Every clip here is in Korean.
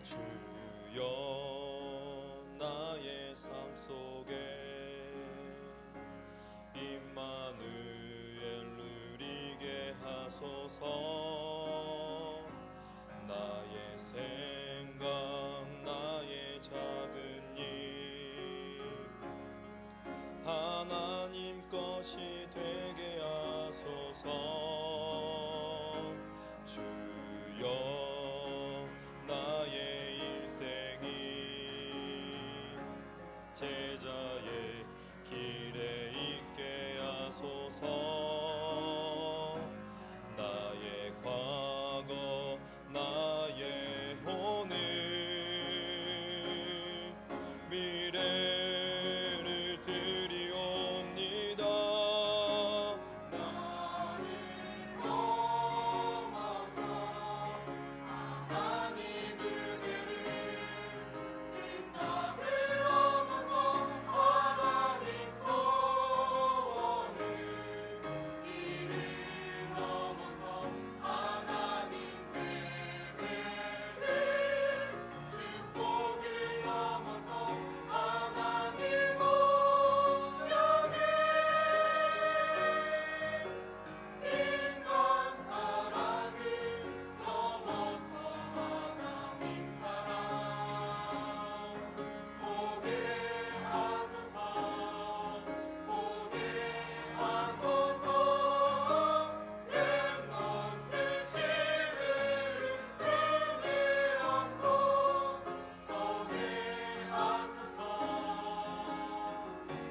주여 나의 삶 속에 임마누엘 누리게 하소서. 나의 생각 나의 작은 일 하나님 것이 되게 하소서. 주여 나의 일생이 제자의 길에 있게 하소서. 나의 과거 나의 오늘 미래를 드리옵니다. 나를 넘어서 하나님의 은혜를 인간을 넘어서 하나님 소원을 이를 넘어서 하나님 계획을 축복을 넘어서 하나님 언약을 인간 사랑을 넘어서 하나님 사랑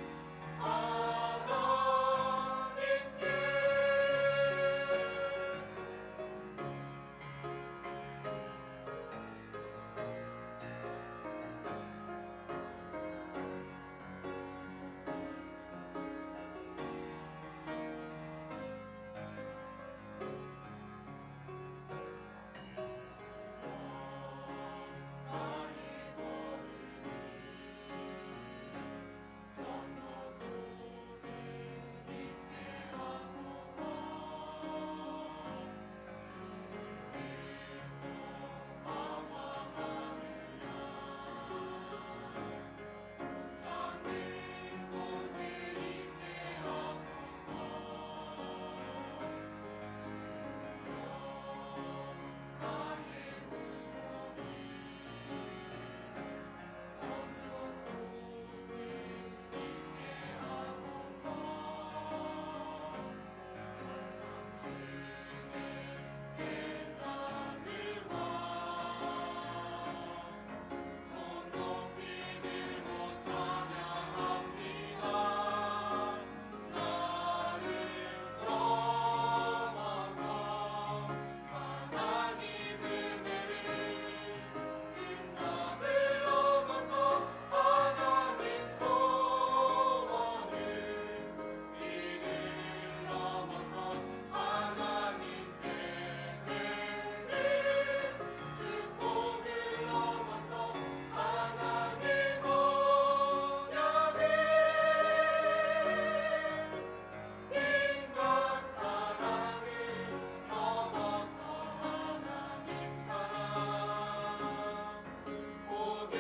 보게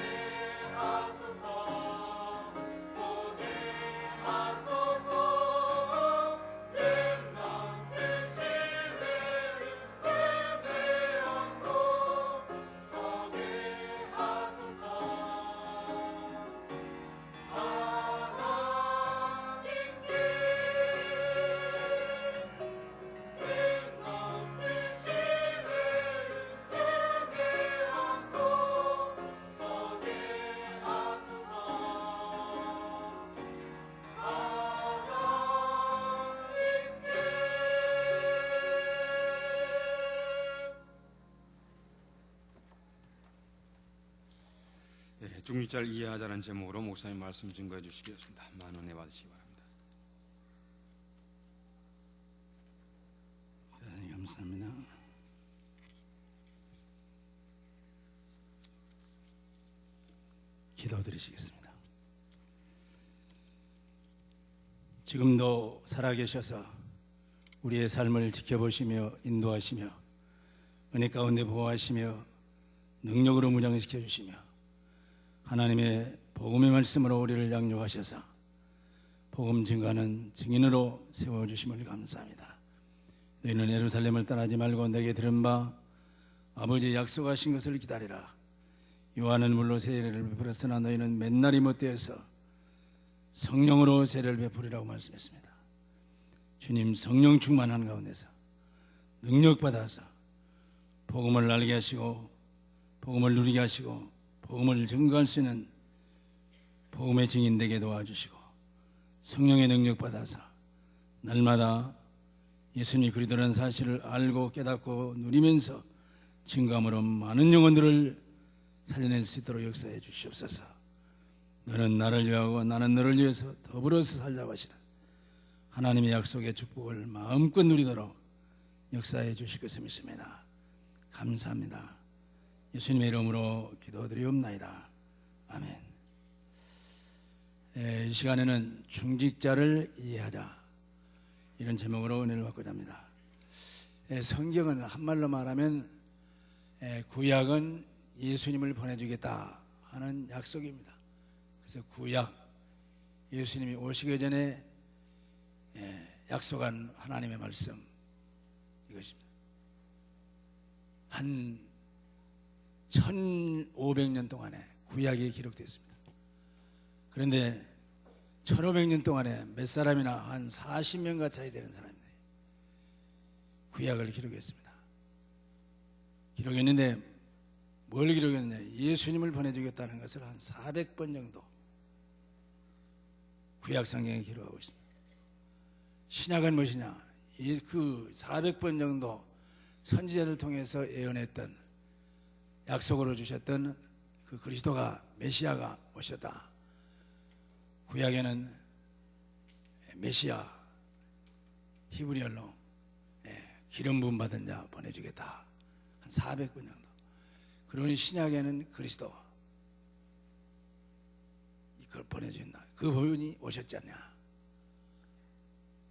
하소서. 보게 하소서. 렘넌트 시를 품에 안고 서게 하소서. 하나님께 중직자를 이해하자는 제목으로 목사님 말씀 증거해 주시겠습니다. 많은 은혜 받으시기 바랍니다. 대단히 감사합니다. 기도드리시겠습니다. 지금도 살아계셔서 우리의 삶을 지켜보시며 인도하시며 은혜 가운데 보호하시며 능력으로 무장시켜 주시며 하나님의 복음의 말씀으로 우리를 양육하셔서 복음 증거하는 증인으로 세워주심을 감사합니다. 너희는 예루살렘을 떠나지 말고 내게 들은 바 아버지의 약속하신 것을 기다리라. 요한은 물로 세례를 베풀었으나 너희는 맨날이 못되어서 성령으로 세례를 베풀이라고 말씀했습니다. 주님, 성령 충만한 가운데서 능력받아서 복음을 알게 하시고 복음을 누리게 하시고 복음을 증거할 수 있는 복음의 증인 되게 도와주시고 성령의 능력받아서 날마다 예수님이 그리스도라는 사실을 알고 깨닫고 누리면서 증거함으로 많은 영혼들을 살려낼 수 있도록 역사해 주시옵소서. 너는 나를 위하고 나는 너를 위해서 더불어서 살자고 하시는 하나님의 약속의 축복을 마음껏 누리도록 역사해 주실 것을 믿습니다. 감사합니다. 예수님의 이름으로 기도드리옵나이다. 아멘. 이 시간에는 중직자를 이해하자, 이런 제목으로 은혜를 받고자 합니다. 성경은 한말로 말하면 구약은 예수님을 보내주겠다 하는 약속입니다. 그래서 구약, 예수님이 오시기 전에 약속한 하나님의 말씀, 이것입니다. 한 1500년 동안에 구약이 기록되어 있습니다. 그런데 1500년 동안에 몇 사람이나 한 40명과 차이 되는 사람들이 구약을 기록했습니다. 기록했는데 뭘 기록했느냐, 예수님을 보내주겠다는 것을 한 400번 정도 구약 성경에 기록하고 있습니다. 신약은 무엇이냐, 그 400번 정도 선지자를 통해서 예언했던, 약속으로 주셨던 그 그리스도가, 메시아가 오셨다. 구약에는 메시아, 히브리어로 기름 부음 받은 자 보내주겠다, 한 400번 정도. 그러니 신약에는 그리스도, 이걸 보내주겠다. 그 분이 오셨지 않냐.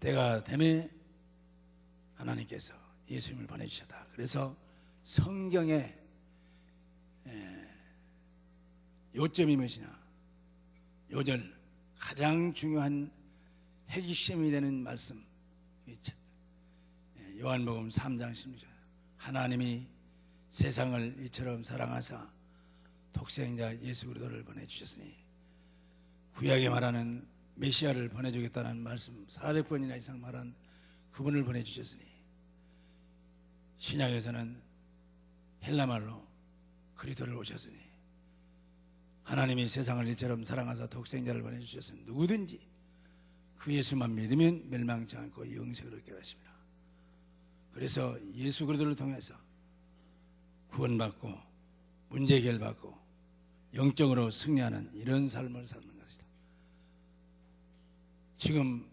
때가 되매 하나님께서 예수님을 보내주셨다. 그래서 성경의 요점이 무엇이냐, 요절 가장 중요한 핵심이 되는 말씀, 요한복음 3장 16절, 하나님이 세상을 이처럼 사랑하사 독생자 예수 그리스도를 보내주셨으니, 구약에 말하는 메시아를 보내주겠다는 말씀 400번이나 이상 말한 그분을 보내주셨으니, 신약에서는 헬라말로 그리스도를 오셨으니, 하나님이 세상을 이처럼 사랑하사 독생자를 보내주셨으니 누구든지 그 예수만 믿으면 멸망치 않고 영생을 얻게 하십니다. 그래서 예수 그리스도를 통해서 구원받고 문제 해결받고 영적으로 승리하는 이런 삶을 사는 것이다. 지금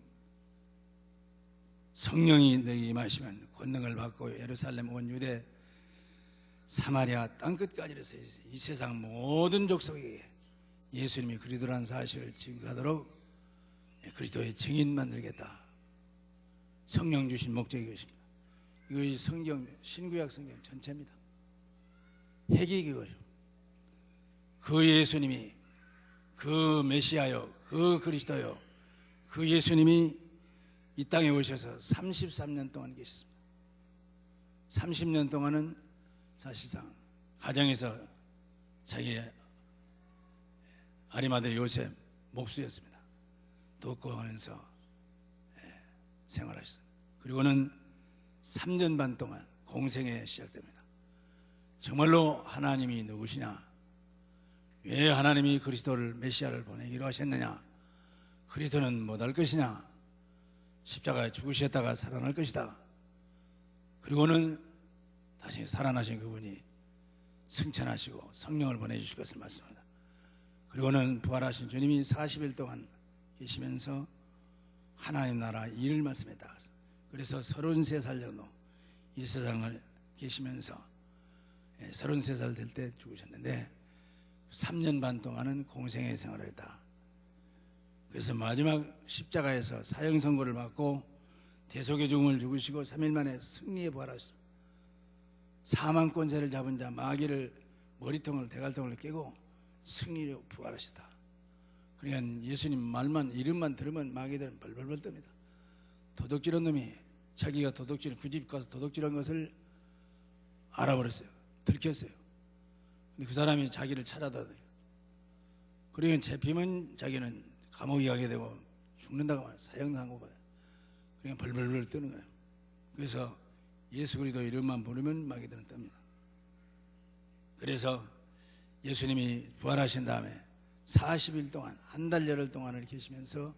성령이 너희에게 임하시면 권능을 받고 예루살렘 온 유대 사마리아 땅끝까지에서 이 세상 모든 족속에게 예수님이 그리스도라는 사실을 증거하도록 그리스도의 증인 만들겠다. 성령 주신 목적이 이것입니다. 이것이 성경, 신구약 성경 전체입니다. 핵이 그거죠. 그 예수님이, 그 메시아요, 그 그리스도요, 그 예수님이 이 땅에 오셔서 33년 동안 계셨습니다. 30년 동안은 사실상 가정에서 자기 아리마대 요셉 목수였습니다. 돕고 하면서 생활하셨습니다. 그리고는 3년 반 동안 공생에 시작됩니다. 정말로 하나님이 누구시냐, 왜 하나님이 그리스도를 메시아를 보내기로 하셨느냐, 그리스도는 못할 것이냐, 십자가에 죽으셨다가 살아날 것이다. 그리고는 다시 살아나신 그분이 승천하시고 성령을 보내주실 것을 말씀합니다. 그리고는 부활하신 주님이 40일 동안 계시면서 하나님 나라 일을 말씀했다. 그래서 33살 정도 이 세상을 계시면서 33살 될 때 죽으셨는데 3년 반 동안은 공생의 생활을 했다. 그래서 마지막 십자가에서 사형 선고를 받고 대속의 죽음을 죽으시고 3일 만에 승리에 부활하셨습니다. 사망 권세를 잡은 자 마귀를 머리통을 대갈통을 깨고 승리로 부활하셨다. 그러니까 예수님 말만 이름만 들으면 마귀들은 벌벌벌 떱니다. 도둑질한 놈이 자기가 도둑질 그 집 가서 도둑질한 것을 알아버렸어요. 들켰어요. 근데 그 사람이 자기를 찾아다녀요. 그러니까 잡히면 자기는 감옥에 가게 되고 죽는다고 말해요. 사형상고받아요. 그러니까 벌벌벌 뜨는 거예요. 그래서 예수 그리스도 이름만 부르면 마귀들은 뜹니다. 그래서 예수님이 부활하신 다음에 40일 동안 한 달 열흘 동안을 계시면서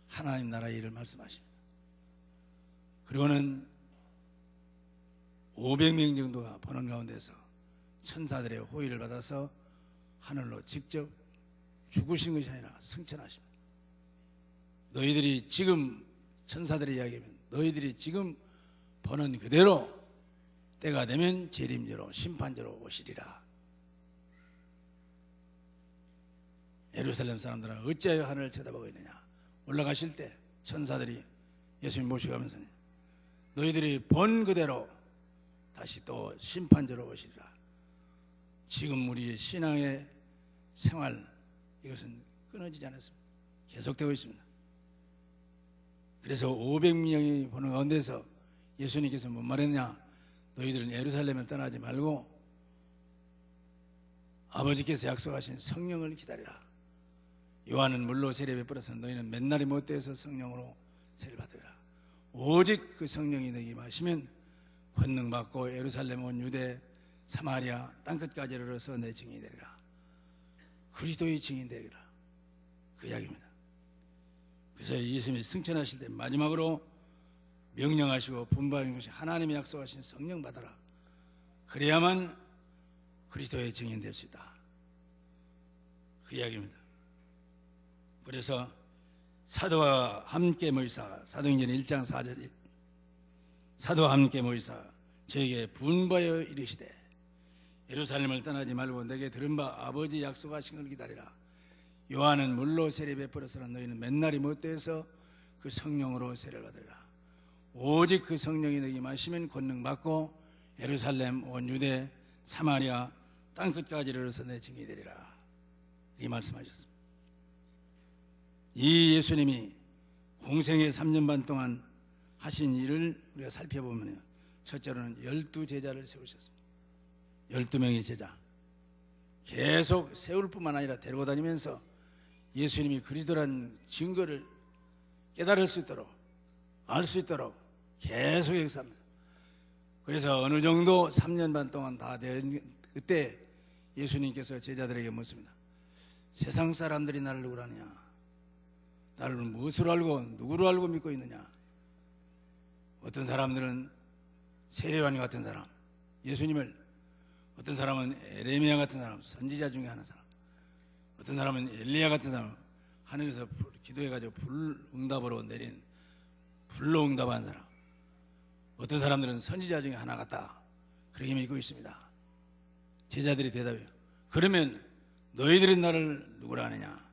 하나님 나라의 일을 말씀하십니다. 그리고는 500명 정도가 보는 가운데서 천사들의 호의를 받아서 하늘로 직접 죽으신 것이 아니라 승천하십니다. 너희들이 지금 천사들의 이야기하면 너희들이 지금 보는 그대로 때가 되면 재림제로 심판제로 오시리라. 예루살렘 사람들은 어찌하여 하늘을 쳐다보고 있느냐. 올라가실 때 천사들이 예수님 모시가면서 너희들이 본 그대로 다시 또 심판제로 오시리라. 지금 우리의 신앙의 생활 이것은 끊어지지 않았습니다. 계속되고 있습니다. 그래서 500명이 보는 가운데서 예수님께서 뭔 말했냐. 너희들은 예루살렘을 떠나지 말고 아버지께서 약속하신 성령을 기다리라. 요한은 물로 세례 베풀어서 너희는 맨날이 못돼서 성령으로 세례를 받으라. 오직 그 성령이 너희에게 임하시면 권능 받고 예루살렘 온 유대 사마리아 땅끝까지 이르러서 내 증인이 되리라. 그리스도의 증인 되리라. 그 이야기입니다. 그래서 예수님이 승천하실 때 마지막으로 명령하시고 분부하신 것이 하나님이 약속하신 성령 받아라. 그래야만 그리스도의 증인 될 수 있다. 그 이야기입니다. 그래서 사도와 함께 모이사 사도행전 1장 4절 사도와 함께 모이사 저에게 분부하여 이르시되 예루살렘을 떠나지 말고 내게 들은 바 아버지 약속하신 걸 기다리라. 요한은 물로 세례 베풀어서는 너희는 맨날이 못돼서 그 성령으로 세례를 받으리라. 오직 그 성령이 너희에게 마시면 권능 받고 예루살렘 온 유대 사마리아 땅끝까지 이르러서 내 증인이 되리라. 이 말씀하셨습니다. 이 예수님이 공생의 3년 반 동안 하신 일을 우리가 살펴보면 첫째로는 12제자를 세우셨습니다. 12명의 제자 계속 세울 뿐만 아니라 데리고 다니면서 예수님이 그리스도라는 증거를 깨달을 수 있도록 알 수 있도록 계속 역사합니다. 그래서 어느 정도 3년 반 동안 다 된 그때 예수님께서 제자들에게 묻습니다. 세상 사람들이 나를 누구로 하느냐? 나를 무엇으로 알고 누구로 알고 믿고 있느냐? 어떤 사람들은 세례요한 같은 사람, 예수님을, 어떤 사람은 에레미야 같은 사람, 선지자 중에 하나 사람, 어떤 사람은 엘리야 같은 사람, 하늘에서 기도해가지고 불응답으로 내린 불로 응답한 사람, 어떤 사람들은 선지자 중에 하나 같다. 그렇게 믿고 있습니다. 제자들이 대답해요. 그러면 너희들은 나를 누구라 하느냐?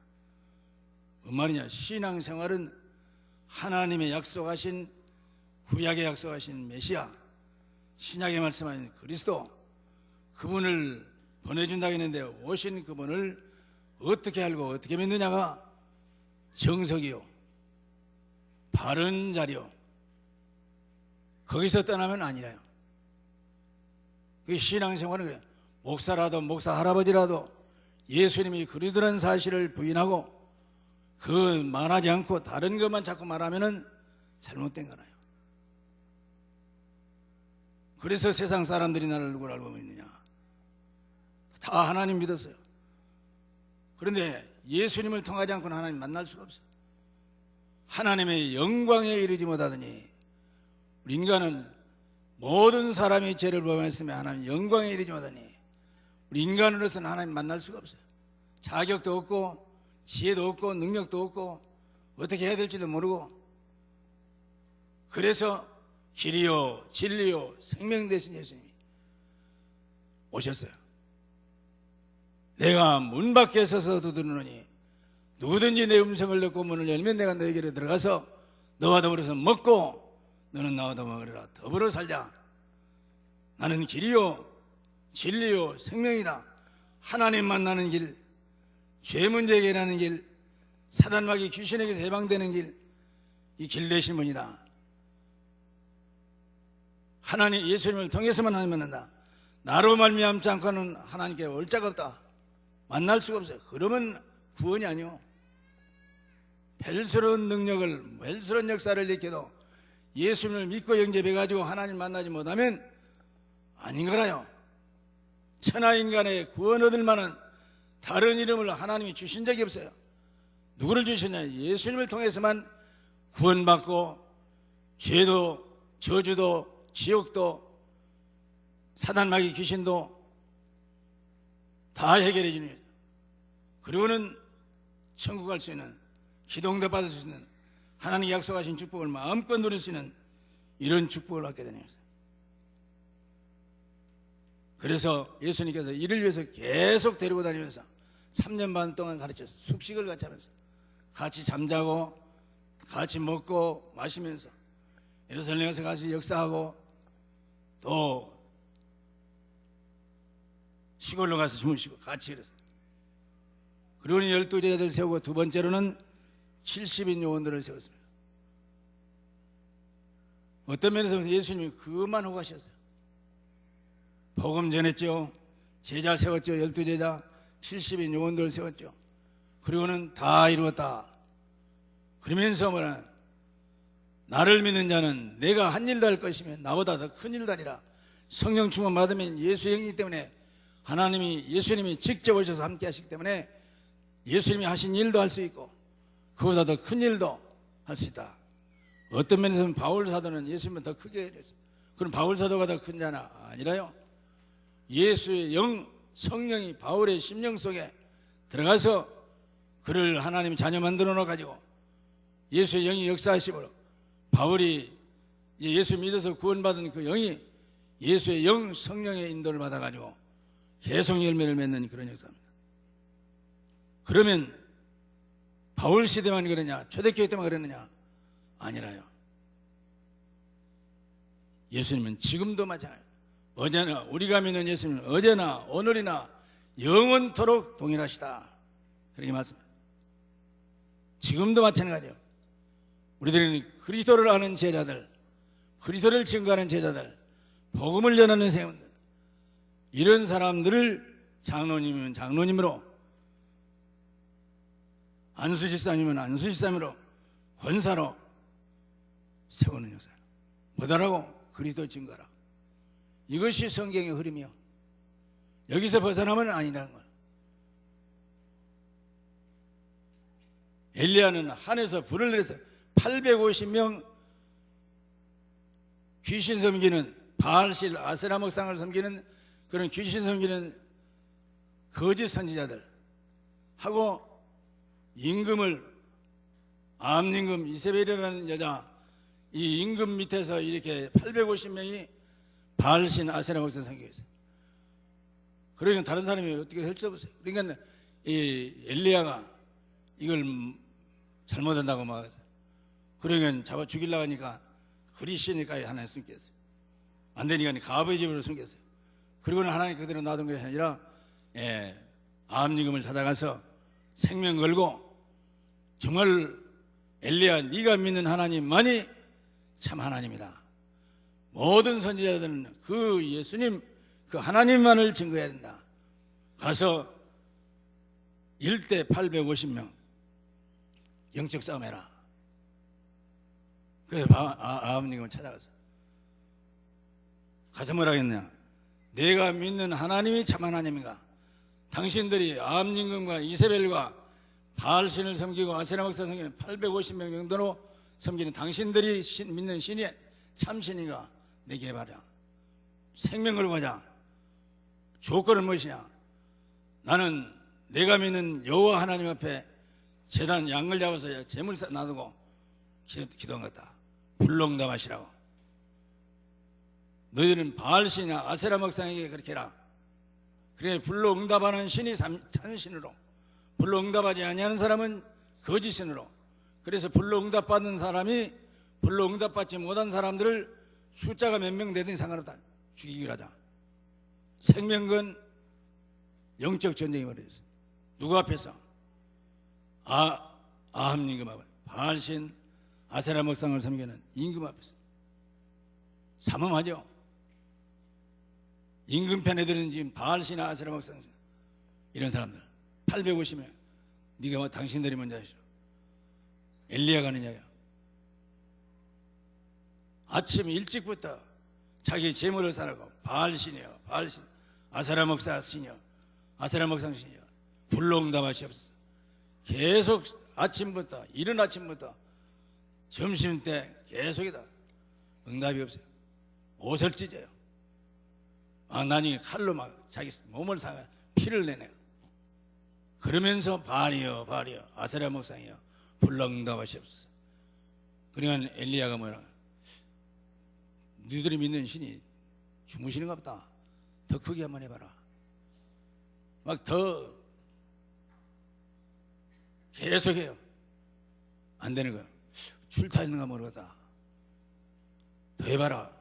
뭔 말이냐? 신앙생활은 하나님의 약속하신 구약에 약속하신 메시아, 신약에 말씀하신 그리스도, 그분을 보내준다고 했는데 오신 그분을 어떻게 알고 어떻게 믿느냐가 정석이요, 바른 자리요, 거기서 떠나면 아니라요. 그 신앙생활은 그래요. 목사라도 목사 할아버지라도 예수님이 그리스도라는 사실을 부인하고 그 말하지 않고 다른 것만 자꾸 말하면은 잘못된 거라요. 그래서 세상 사람들이 나를 누구로 알고 있느냐? 다 하나님 믿었어요. 그런데 예수님을 통하지 않고는 하나님 만날 수가 없어요. 하나님의 영광에 이르지 못하더니 우리 인간은 모든 사람이 죄를 범했으며 하나님 영광에 이르지 못하니 우리 인간으로서는 하나님 만날 수가 없어요. 자격도 없고 지혜도 없고 능력도 없고 어떻게 해야 될지도 모르고, 그래서 길이요 진리요 생명 되신 예수님이 오셨어요. 내가 문 밖에 서서 두드리노니 누구든지 내 음성을 듣고 문을 열면 내가 너에게로 들어가서 너와 더불어서 먹고 너는 나와 더불어 더불어 살자. 나는 길이요 진리요 생명이다. 하나님 만나는 길, 죄 문제 해결하는 길, 사단 마귀 귀신에게서 해방되는 길, 이 길 되신 분이다. 하나님 예수님을 통해서만 하나님 만난다. 나로 말미암지 않고는 하나님께 올 자가 없다. 만날 수가 없어요. 그러면 구원이 아니오. 별스러운 능력을, 별스러운 역사를 일으켜도 예수님을 믿고 영접해가지고 하나님 만나지 못하면 아닌 거라요. 천하인간의 구원 얻을 만한 다른 이름을 하나님이 주신 적이 없어요. 누구를 주셨냐? 예수님을 통해서만 구원받고 죄도 저주도 지옥도 사단 마귀 귀신도 다 해결해 주는 거예요. 그리고는 천국 갈 수 있는, 기도응답 받을 수 있는, 하나님이 약속하신 축복을 마음껏 누릴 수 있는 이런 축복을 받게 되는 거예요. 그래서 예수님께서 이를 위해서 계속 데리고 다니면서 3년 반 동안 가르쳤어요. 숙식을 같이 하면서 같이 잠자고 같이 먹고 마시면서 예루살렘에서 같이 역사하고 또 시골로 가서 주무시고 같이 이랬어요. 그리고는 12제자들 세우고 두 번째로는 70인 요원들을 세웠습니다. 어떤 면에서 예수님이 그것만 하고 가셨어요. 복음 전했죠. 제자 세웠죠. 12제자 70인 요원들을 세웠죠. 그리고는 다 이루었다. 그러면서 뭐라, 나를 믿는 자는 내가 한 일도 할 것이며 나보다 더 큰 일도 아니라. 성령 충만 받으면 예수의 영이기 때문에 하나님이, 예수님이 직접 오셔서 함께 하시기 때문에 예수님이 하신 일도 할 수 있고 그보다 더 큰 일도 할 수 있다. 어떤 면에서는 바울 사도는 예수님보다 더 크게 했어요. 그럼 바울 사도가 더 큰 자나? 아니라요. 예수의 영, 성령이 바울의 심령 속에 들어가서 그를 하나님 자녀 만들어 놓아가지고 예수의 영이 역사하심으로 바울이 이제 예수 믿어서 구원받은 그 영이 예수의 영, 성령의 인도를 받아가지고 계속 열매를 맺는 그런 역사입니다. 그러면 바울 시대만 그러냐? 초대교회 때만 그랬느냐? 아니라요. 예수님은 지금도 마찬가지예요. 어제나, 우리가 믿는 예수님은 어제나 오늘이나 영원토록 동일하시다. 그렇게 말씀합니다. 지금도 마찬가지예요. 우리들은 그리스도를 아는 제자들, 그리스도를 증거하는 제자들, 복음을 전하는 세운들, 이런 사람들을 장로님이면 장로님으로, 안수집사님이면 안수집사님으로, 권사로 세우는 역사. 뭐다라고? 그리스도 증거라. 이것이 성경의 흐름이요. 여기서 벗어나면 아니라는 거예요. 엘리야는 하늘에서 불을 내려서 850명 귀신 섬기는, 바알실 아세라 목상을 섬기는 그런 귀신 섬기는 거짓 선지자들 하고 임금을, 암임금 이세벨이라는 여자, 이 임금 밑에서 이렇게 850명이 바알신 아세라 목상을 섬기고 있어요. 그러니까 다른 사람이 어떻게 할 수 없어요. 그러니까 이 엘리야가 이걸 잘못한다고 막 그러니까 잡아 죽이려고 하니까 그리 쉬니까 하나님 숨겼어요. 안 되니까 가부의 집으로 숨겼어요. 그리고는 하나님 그대로 놔둔 것이 아니라 암임금을 찾아가서 생명 걸고 정말 엘리야 네가 믿는 하나님만이 참 하나님이다. 모든 선지자들은 그 예수님, 그 하나님만을 증거해야 된다. 가서 일대 850명 영적 싸움해라. 그래서 아버님을 찾아가서 가서 뭐라 했냐? 내가 믿는 하나님이 참 하나님인가? 당신들이 암임금과 이세벨과 바알신을 섬기고 아세라 목사 섬기는 850명 정도로 섬기는 당신들이 믿는 신이 참신인가? 내게 해봐라. 생명 걸고 가자. 조건은 무엇이냐? 나는 내가 믿는 여호와 하나님 앞에 제단 양을 잡아서 제물 놔두고 기도한 거다. 불응답하시라고. 너희들은 바알신이나 아세라 목상에게 그렇게 해라. 그래 불응답하는 신이 참신으로, 불응답하지 아니하는 사람은 거짓신으로. 그래서 불응답받는 사람이 불응답받지 못한 사람들을 숫자가 몇 명 되든지 상관없다. 죽이기로 하자. 생명건 영적 전쟁이 벌어졌어요. 누구 앞에서? 아합 임금 앞에, 바알신 아세라 목상을 섬기는 임금 앞에서. 삼엄하죠. 임금 편에 드는 지금 바알신 아세라 목상 이런 사람들 850명. 네가 뭐 당신들이 뭔지 아시죠? 엘리야가 하는 이야기야. 아침 일찍부터 자기 재물을 사라고 바알신이여 바알신 아세라 목사 신이여 아세라 목상 신이여 불러응답하시옵소서. 계속 아침부터 이른 아침부터 점심때 계속이다. 응답이 없어요. 옷을 찢어요. 나중에 칼로 막 자기 몸을 상해 피를 내네요. 그러면서 바알이여 바알이여 아세라 목상이여 불러응답하시옵소서. 그러니까 엘리야가 뭐라, 너희들이 믿는 신이 주무시는가 보다. 더 크게 한번 해봐라. 막 더 계속해요. 안 되는 거야. 출타했는가 모르겠다. 더 해봐라.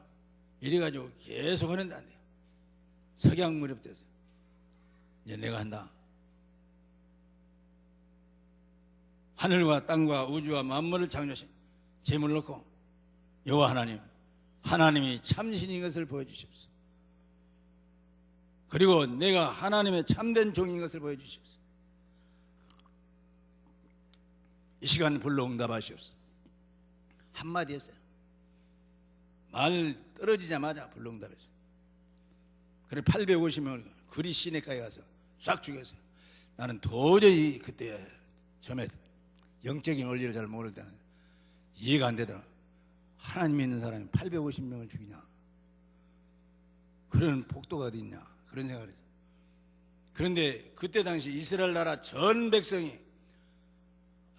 이래가지고 계속 하는데 안 돼요. 석양 무렵 때서 이제 내가 한다. 하늘과 땅과 우주와 만물을 창조하신 재물을 놓고 여호와 하나님이 참신인 것을 보여주시옵소서. 그리고 내가 하나님의 참된 종인 것을 보여주시옵소서. 이 시간 불러 응답하시옵소서. 한마디 했어요. 말 떨어지자마자 불러 응답했어요. 그래 850명을 그리 시내가에 가서 싹 죽였어요. 나는 도저히 그때 처음에 영적인 원리를 잘 모를 때는 이해가 안 되더라. 하나님 믿는 사람이 850명을 죽이냐, 그런 복도가 어디 있냐, 그런 생각을 했어요. 그런데 그때 당시 이스라엘 나라 전 백성이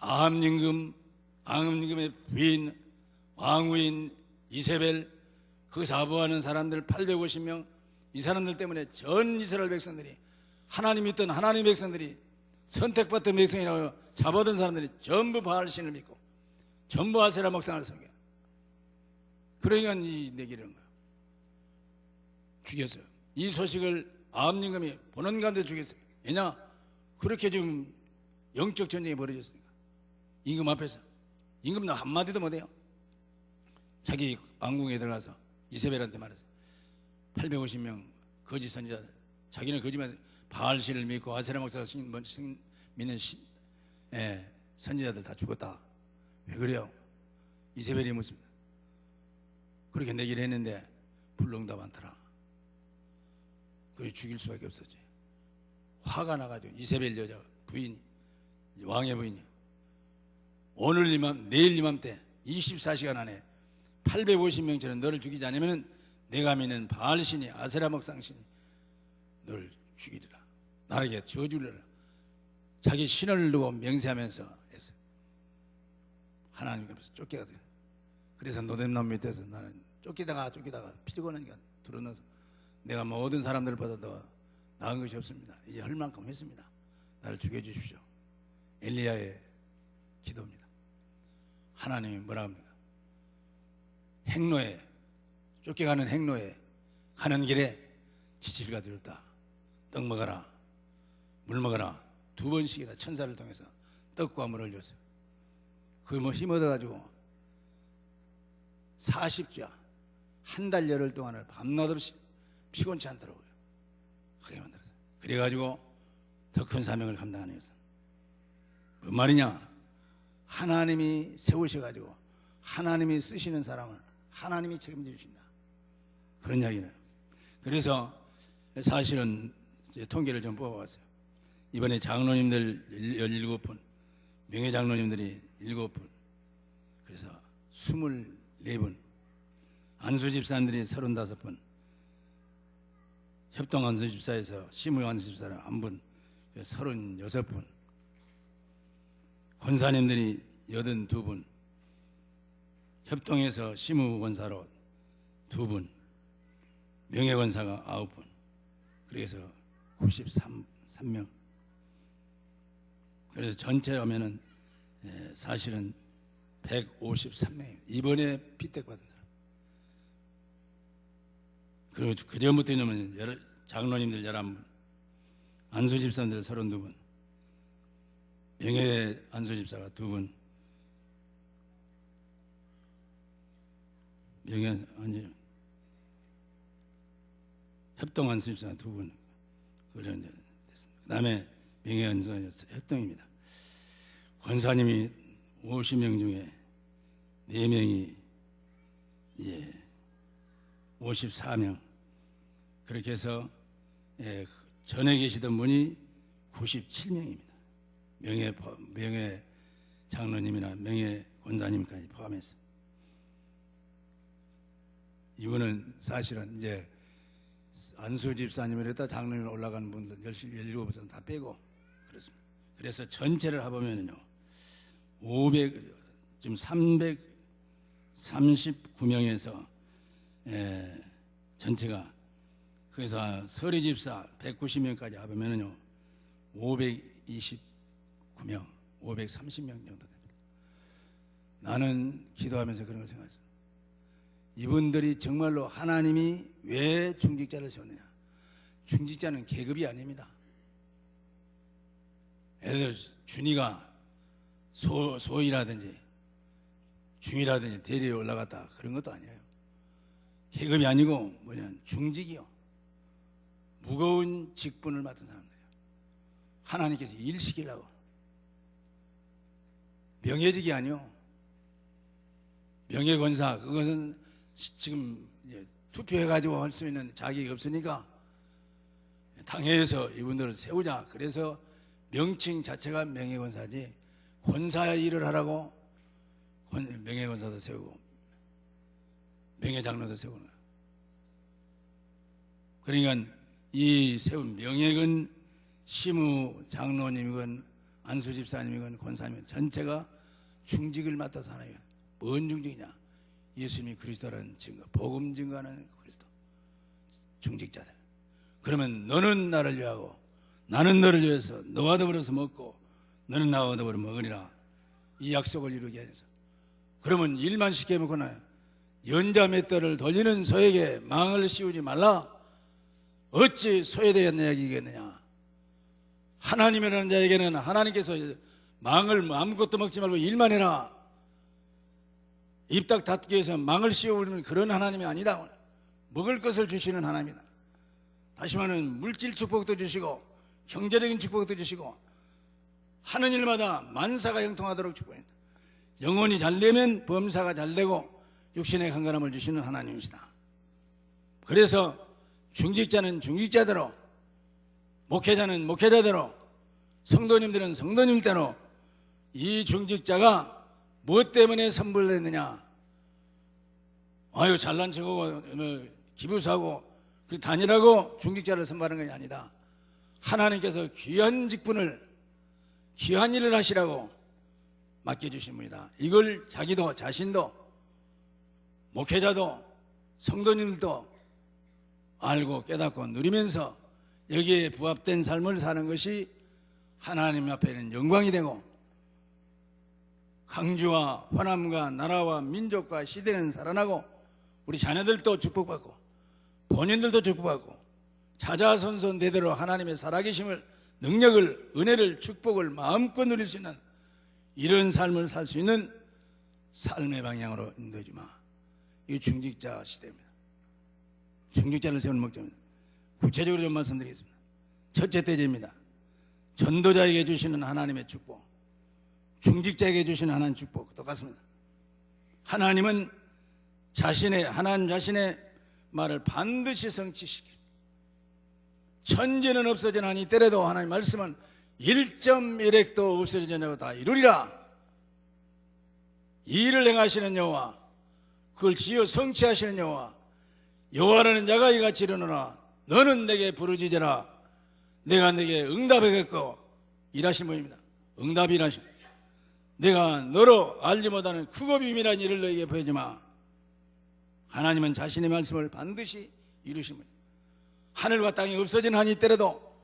아합 임금의 부인 왕후인 이세벨, 그 사부하는 사람들 850명, 이 사람들 때문에 전 이스라엘 백성들이, 하나님 믿던 하나님 백성들이, 선택받던 백성이라고 잡아든 사람들이 전부 바알신을 믿고 전부 아세라 목상을 섬겨. 그러니까 이 내기를 한 거야. 죽였어요. 이 소식을 아합 임금이 보는 가운데 죽였어요. 왜냐? 그렇게 지금 영적 전쟁이 벌어졌으니까. 임금 앞에서. 임금도 한마디도 못해요. 자기 왕궁에 들어가서 이세벨한테 말했어요. 850명 거짓 선지자들, 자기는 거짓말 바알신을 믿고 아세라 목사를 믿는 선지자들 다 죽었다. 왜 그래요? 이세벨이 묻습니다. 그렇게 내기를 했는데 불응답 않더라. 그래서 죽일 수밖에 없었지. 화가 나가지고 이세벨 여자 부인, 왕의 부인이 내일 이맘때 24시간 안에 850명처럼 너를 죽이지 않으면 내가 믿는 바알신이 아세라 목상신이 너를 죽이리라. 나에게 저주를 자기 신을 두고 맹세하면서 했어요. 하나님께서 쫓겨가더라. 그래서 노뎀나무 밑에서 나는 쫓기다가 피곤하니까 들어넣어서 내가 모든 사람들보다 더 나은 것이 없습니다. 이제 할 만큼 했습니다. 나를 죽여주십시오. 엘리야의 기도입니다. 하나님이 뭐라 합니까? 행로에, 쫓겨가는 행로에 가는 길에 지칠까 두렵다. 떡 먹어라, 물 먹어라. 2번씩이나 천사를 통해서 떡과 물을 줬어요. 그 힘 얻어가지고 40주야 한 달 열흘 동안을 밤낮 없이 피곤치 않더라고요. 하게 만들었어요. 그래가지고 더 큰 사명을 감당하는 것은 뭔 말이냐? 하나님이 세우셔가지고 하나님이 쓰시는 사람을 하나님이 책임져 주신다. 그런 이야기는. 그래서 사실은 이제 통계를 좀 뽑아봤어요. 이번에 장로님들 17분, 명예장로님들이 7분, 그래서 24분, 안수집사님들이 35분, 협동안수집사에서 시무안수집사는 1분, 36분, 권사님들이 82분, 협동에서 시무권사로 2분, 명예권사가 9분, 그래서 93명. 그래서 전체 하면은 사실은 153명. 이번에 피택받은 사람. 그리고 그 전부터 있는 장로님들 11분, 안수 집사님들 32분, 명예 안수 집사가 2분, 협동 안수 집사가 2분, 그런 됐습니다. 그 다음에 명예 안수 협동입니다. 권사님이 50명 중에 4명이 54명, 그렇게 해서 전에 계시던 분이 97명입니다. 명예 장로님이나 명예 권사님까지 포함해서. 이분은 사실은 이제 안수 집사님을 했다 장로님 올라가는 분들 17분 다 빼고 그렇습니다. 그래서 전체를 해보면요, 지금 339명에서 전체가, 그래서 서리 집사 190명까지 해보면요 529명, 530명 정도 됩니다. 나는 기도하면서 그런 걸 생각했어요. 이분들이 정말로 하나님이 왜 중직자를 세웠느냐? 중직자는 계급이 아닙니다. 예를 들어 준이가 소이라든지 중이라든지 대리에 올라갔다 그런 것도 아니에요. 계급이 아니고 뭐냐면 중직이요, 무거운 직분을 맡은 사람들이에요. 하나님께서 일 시키려고. 명예직이 아니요, 명예권사, 그것은 지금 투표해가지고 할 수 있는 자격이 없으니까 당회에서 이분들을 세우자. 그래서 명칭 자체가 명예권사지, 권사 일을 하라고 명예권사도 세우고 명예장로도 세우는 거예요. 그러니까 이 세운 명예건 시무 장로님이건 안수집사님이건 권사님이건 전체가 중직을 맡아서 하나요. 뭔 중직이냐? 예수님이 그리스도라는 증거, 복음 증거하는 그리스도 중직자들. 그러면 너는 나를 위하고 나는 너를 위해서 너와 더불어서 먹고 너는 나와 더불어 먹으리라, 이 약속을 이루게 해서. 그러면 일만 시켜놓고는 연자 맷돌을 돌리는 소에게 망을 씌우지 말라. 어찌 소에 대한 이야기겠느냐? 하나님이라는 자에게는 하나님께서 망을 아무것도 먹지 말고 일만 해라, 입딱 닫기 위해서 망을 씌우는 그런 하나님이 아니다. 먹을 것을 주시는 하나님이다. 다시 말하면 물질 축복도 주시고 경제적인 축복도 주시고 하는 일마다 만사가 형통하도록 축복합니다. 영혼이 잘 되면 범사가 잘 되고 육신의 강건함을 주시는 하나님이시다. 그래서 중직자는 중직자대로, 목회자는 목회자대로, 성도님들은 성도님대로 이 중직자가 무엇 때문에 선불됐느냐? 아유 잘난 척하고 기부사하고 그 다니라고 중직자를 선발하는 것이 아니다. 하나님께서 귀한 직분을, 귀한 일을 하시라고 맡겨주신 분이다. 이걸 자기도 자신도 목회자도 성도님들도 알고 깨닫고 누리면서 여기에 부합된 삶을 사는 것이 하나님 앞에는 영광이 되고 강주와 화남과 나라와 민족과 시대는 살아나고 우리 자녀들도 축복받고 본인들도 축복받고 자자손손 대대로 하나님의 살아계심을, 능력을, 은혜를, 축복을 마음껏 누릴 수 있는 이런 삶을 살 수 있는 삶의 방향으로 인도해 주마. 이게 중직자 시대입니다. 중직자를 세우는 목적입니다. 구체적으로 좀 말씀드리겠습니다. 첫째 대제입니다. 전도자에게 주시는 하나님의 축복, 중직자에게 주시는 하나님 축복 똑같습니다. 하나님은 하나님 자신의 말을 반드시 성취시킵니다. 천지는 없어지나니 때려도 하나님 말씀은 1.1핵도 없어지지 않고 다 이루리라. 이 일을 행하시는 여호와, 그걸 지어 성취하시는 여호와, 여호와라는 자가 이같이 이르노라. 너는 내게 부르짖으라. 내가 내게 응답하겠고. 일하신 분입니다. 응답이 일하신. 내가 너로 알지 못하는 크고 비밀한 일을 너에게 보여주마. 하나님은 자신의 말씀을 반드시 이루신 분입니다. 하늘과 땅이 없어진 한이 있더라도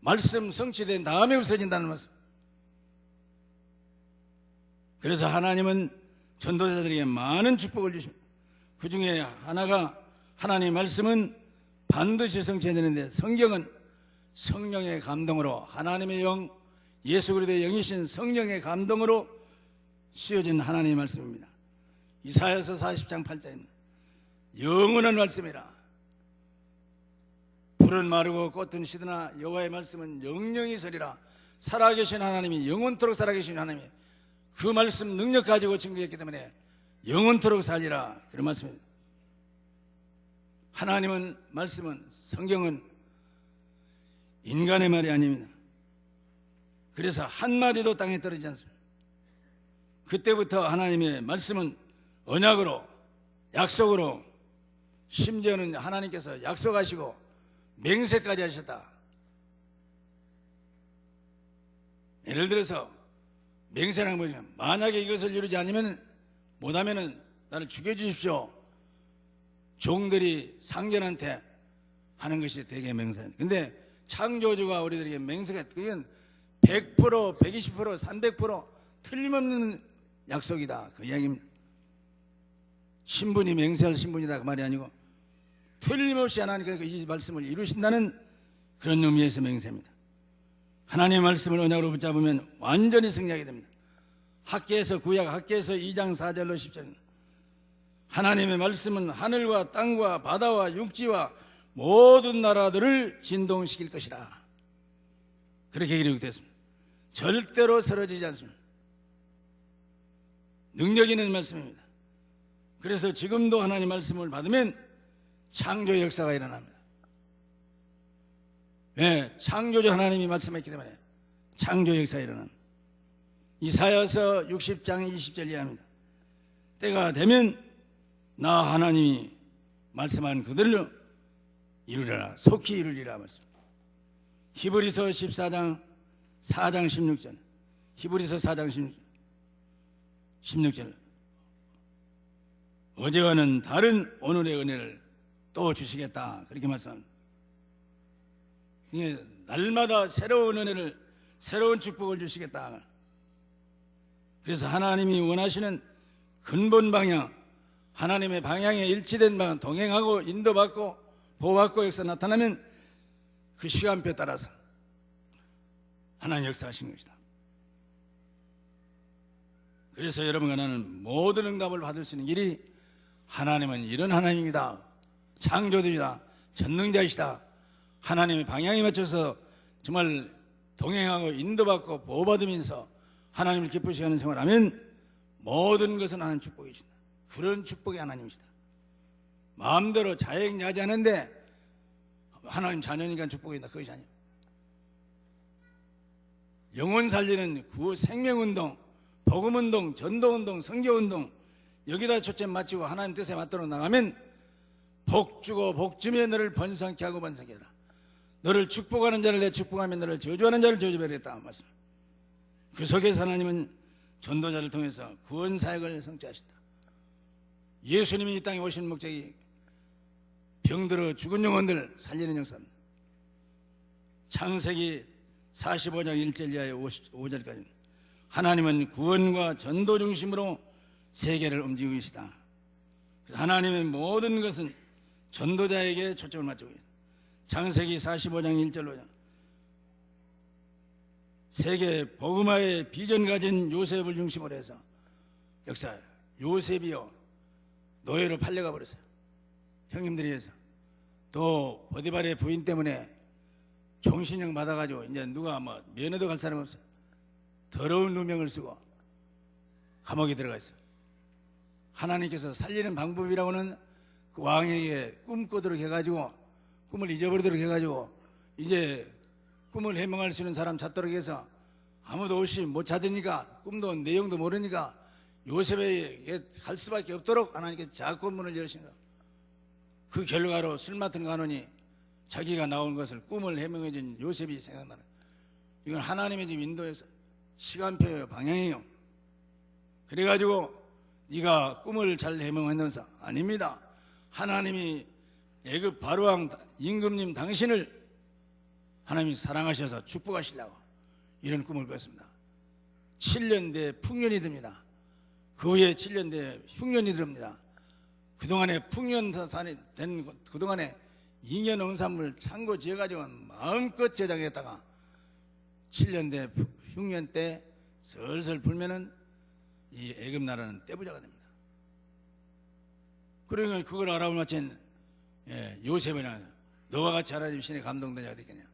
말씀 성취된 다음에 없어진다는 말씀. 그래서 하나님은 전도자들에게 많은 축복을 주십니다. 그 중에 하나가, 하나님의 말씀은 반드시 성취해야 되는데 성경은 성령의 감동으로, 하나님의 영, 예수 그리스도의 영이신 성령의 감동으로 씌워진 하나님의 말씀입니다. 이사야서 40장 8절입니다. 영원한 말씀이라. 풀은 마르고 꽃은 시드나 여호와의 말씀은 영영이 서리라. 살아계신 하나님이, 영원토록 살아계신 하나님이 그 말씀 능력 가지고 증거했기 때문에 영원토록 살리라, 그런 말씀입니다. 하나님은, 말씀은, 성경은 인간의 말이 아닙니다. 그래서 한마디도 땅에 떨어지지 않습니다. 그때부터 하나님의 말씀은 언약으로, 약속으로, 심지어는 하나님께서 약속하시고 맹세까지 하셨다. 예를 들어서 맹세라는 거죠. 만약에 이것을 이루지 않으면, 못하면은 나를 죽여주십시오. 종들이 상전한테 하는 것이 되게 맹세입니다. 근데 창조주가 우리들에게 맹세가, 그건 100%, 120%, 300% 틀림없는 약속이다, 그 이야기입니다. 신분이 맹세할 신분이다, 그 말이 아니고 틀림없이 하나님께서 이 말씀을 이루신다는 그런 의미에서 맹세입니다. 하나님의 말씀을 언약으로 붙잡으면 완전히 승리하게 됩니다. 학계에서, 구약 학계에서 2장 4절로 10절, 하나님의 말씀은 하늘과 땅과 바다와 육지와 모든 나라들을 진동시킬 것이라, 그렇게 기록되었습니다. 절대로 쓰러지지 않습니다. 능력 있는 말씀입니다. 그래서 지금도 하나님의 말씀을 받으면 창조의 역사가 일어납니다. 왜? 창조주 하나님이 말씀했기 때문에 창조의 역사가 일어납니다. 이사야서 60장 20절 이하입니다. 때가 되면 나 하나님이 말씀한 그들로 이루리라, 속히 이루리라 말씀. 히브리서 14장 4장 16절, 히브리서 4장 16절, 어제와는 다른 오늘의 은혜를 또 주시겠다, 그렇게 말씀합니다. 이게 날마다 새로운 은혜를, 새로운 축복을 주시겠다. 그래서 하나님이 원하시는 근본 방향, 하나님의 방향에 일치된 방향, 동행하고 인도받고 보호받고 역사 나타나면 그 시간표에 따라서 하나님 역사하신 것이다. 그래서 여러분과 나는 모든 응답을 받을 수 있는 길이, 하나님은 이런 하나님이다, 창조주이다, 전능자이시다, 하나님의 방향에 맞춰서 정말 동행하고 인도받고 보호받으면서 하나님을 기쁘시게 하는 생활을 하면 모든 것은 하나님 축복이시다. 그런 축복의 하나님이시다. 마음대로 자행야지하는데 하나님 자녀니까 축복이다, 그것이 아니에요. 영혼 살리는 구호 생명운동, 복음운동, 전도운동, 선교운동, 여기다 초점 맞추고 하나님 뜻에 맞도록 나가면 복 주고 복 주며 너를 번성케 하고 번성케 하라. 너를 축복하는 자를 내 축복하며 너를 저주하는 자를 저주하겠다 말씀. 그 속에서 하나님은 전도자를 통해서 구원 사역을 성취하신다. 예수님이 이 땅에 오신 목적이 병들어 죽은 영혼들 살리는 역사입니다. 창세기 45장 1절 이하의 55절까지 하나님은 구원과 전도 중심으로 세계를 움직이고 계시다. 하나님의 모든 것은 전도자에게 초점을 맞추고 있다. 창세기 45장 1절로 세계 복음화의 비전 가진 요셉을 중심으로 해서 역사, 요셉이요 노예로 팔려가 버렸어요. 형님들이 해서. 또 보디발의 부인 때문에 종신형 받아가지고 이제 누가 뭐 면회도 갈 사람 없어요. 더러운 누명을 쓰고 감옥에 들어가 있어요. 하나님께서 살리는 방법이라고는 그 왕에게 꿈 꾸도록 해가지고, 꿈을 잊어버리도록 해가지고 이제 꿈을 해몽할 수 있는 사람 찾도록 해서 아무도 없이 못 찾으니까, 꿈도 내용도 모르니까 요셉에게 갈 수밖에 없도록 하나님께서 자꾸 문을 열으신 거예요. 그 결과로 술 맡은 간원이 자기가 나온 것을 꿈을 해명해 준 요셉이 생각나는, 이건 하나님의 지금 인도에서 시간표예요, 방향이에요. 그래가지고 네가 꿈을 잘 해명했는서 아닙니다. 하나님이 애굽 바로왕 임금님 당신을 하나님이 사랑하셔서 축복하시려고 이런 꿈을 꿨습니다. 7년 뒤에 풍년이 듭니다. 그 후에 7년 뒤에 흉년이 듭니다. 그동안에 풍년산이 된 그동안에 잉여 농산물 창고 지어가지고 마음껏 저장했다가 7년 대 6년 때 슬슬 불면은 이 애굽 나라는 떼부자가 됩니다. 그러니까 그걸 알아볼 마친 요셉은 너와 같이 하나님 신의 감동되냐 어떻겠냐.